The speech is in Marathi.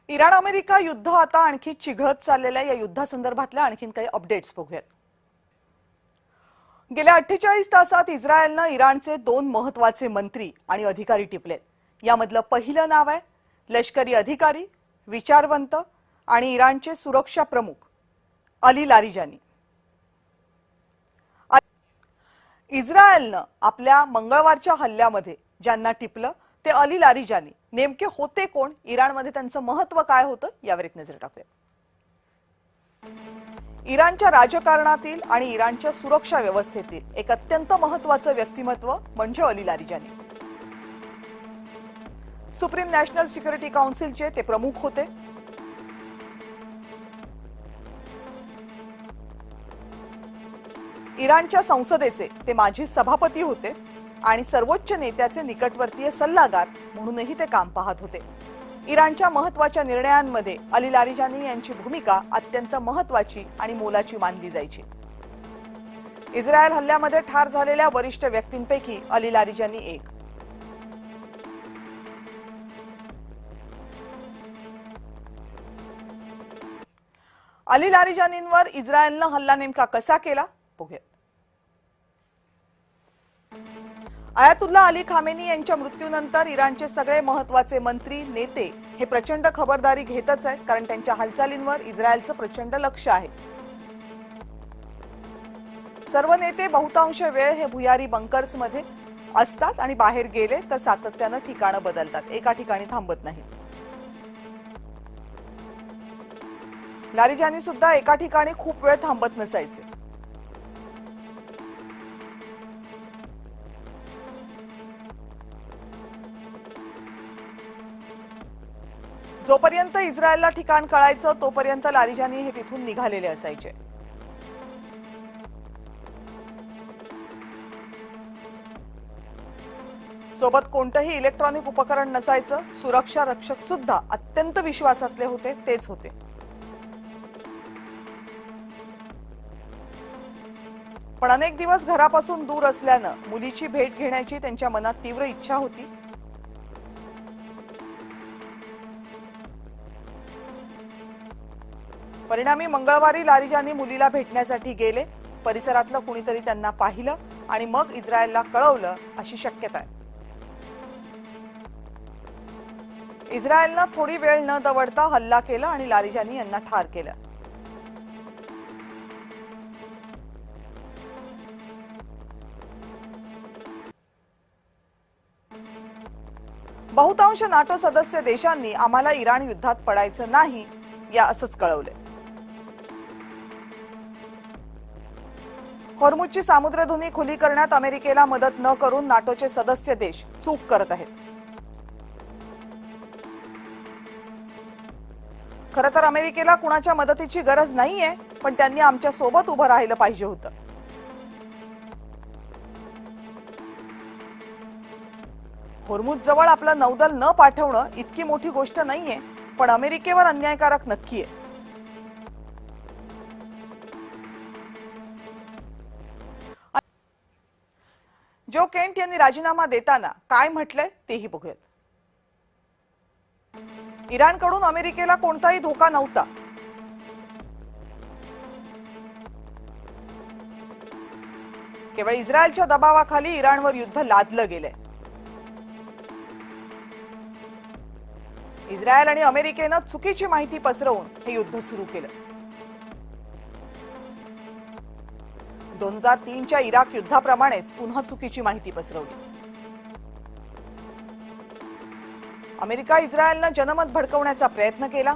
इराण अमेरिका युद्ध आता आणखी चिघळत चाललेल्या या युद्धासंदर्भातल्या आणखीन काही अपडेट्स बघूयात। गेल्या 48 तासात इस्रायलने इराणचे 2 महत्त्वाचे मंत्री आणि अधिकारी टिपलेत। यामधलं पहिलं नाव आहे लष्करी अधिकारी, विचारवंत आणि इराणचे सुरक्षा प्रमुख अली लारिजानी। इस्रायलने आपल्या मंगळवारच्या हल्ल्यामध्ये ज्यांना टिपलं ते अली लारिजानी नेमके होते कोण, इराणमध्ये त्यांचं महत्त्व काय होतं यावर एक नजर टाकूया। इराणच्या राजकारणातील आणि इराणच्या सुरक्षा व्यवस्थेतील एक अत्यंत महत्त्वाचं व्यक्तिमत्व म्हणजे Ali Larijani. Supreme national security काउन्सिलचे ते प्रमुख होते। इराणच्या संसदेचे ते माजी सभापती होते आणि सर्वोच्च नेत्याचे निकटवर्तीय सल्लागार म्हणूनही ते काम पाहत होते। इराणच्या महत्त्वाच्या निर्णयांमध्ये अली लारिजानी यांची भूमिका अत्यंत महत्त्वाची आणि मोलाची मानली जायची। इस्रायल हल्ल्यामध्ये ठार झालेल्या वरिष्ठ व्यक्तींपैकी अली लारिजानी एक। अली लारिजानींवर इस्रायलने हल्ला नेमका कसा केला बघूया। आयातुल्ला अली खामेनी यांच्या मृत्यूनंतर इराणचे सगळे महत्त्वाचे मंत्री नेते हे प्रचंड खबरदारी घेतच आहेत, कारण त्यांच्या हालचालींवर इस्रायलचं प्रचंड लक्ष आहे। सर्व नेते बहुतांश वेळ हे भुयारी बंकर्समध्ये असतात आणि बाहेर गेले तर सातत्याने ठिकाणं बदलतात, एका ठिकाणी थांबत नाहीत। लारिजानी सुद्धा एका ठिकाणी खूप वेळ थांबत नसायचे। जोपर्यंत इस्रायलला ठिकाण कळायचं तोपर्यंत लारिजानी हे तिथून निघालेले असायचे। सोबत कोणतंही इलेक्ट्रॉनिक उपकरण नसायचं। सुरक्षा रक्षक सुद्धा अत्यंत विश्वासातले होते, तेच होते। पण अनेक दिवस घरापासून दूर असल्यानं मुलीची भेट घेण्याची त्यांच्या मनात तीव्र इच्छा होती। परिणामी मंगळवारी लारिजानी मुलीला भेटण्यासाठी गेले। परिसरातलं कुणीतरी त्यांना पाहिलं आणि मग इस्रायलला कळवलं अशी शक्यता आहे। इस्रायलने थोडी वेळ न दवडता हल्ला केला आणि लारिजानी यांना ठार केलं। बहुतांश नाटो सदस्य देशांनी आम्हाला इराण युद्धात पडायचं नाही या असंच कळवले। हॉर्मुझची सामुद्रधुनी खुली करण्यात अमेरिकेला मदत न करून नाटोचे सदस्य देश चूक करत आहेत। खरं तर अमेरिकेला कुणाच्या मदतीची गरज नाहीये, पण त्यांनी आमच्या सोबत उभं राहिलं पाहिजे होतं। हॉर्मुझ जवळ आपलं नौदल न पाठवणं इतकी मोठी गोष्ट नाहीये, पण अमेरिकेवर अन्यायकारक नक्की आहे। जो केंट यांनी राजीनामा देताना काय म्हटलंय तेही बघूयात। इराणकडून अमेरिकेला कोणताही धोका नव्हता। केवळ इस्रायलच्या दबावाखाली इराणवर युद्ध लादलं गेलंय। इस्रायल आणि अमेरिकेनं चुकीची माहिती पसरवून हे युद्ध सुरू केलं। 2003च्या इराक युद्धाप्रमाणेच पुन्हा चुकीची माहिती पसरवली। अमेरिका इस्रायलनं जनमत भडकवण्याचा प्रयत्न केला।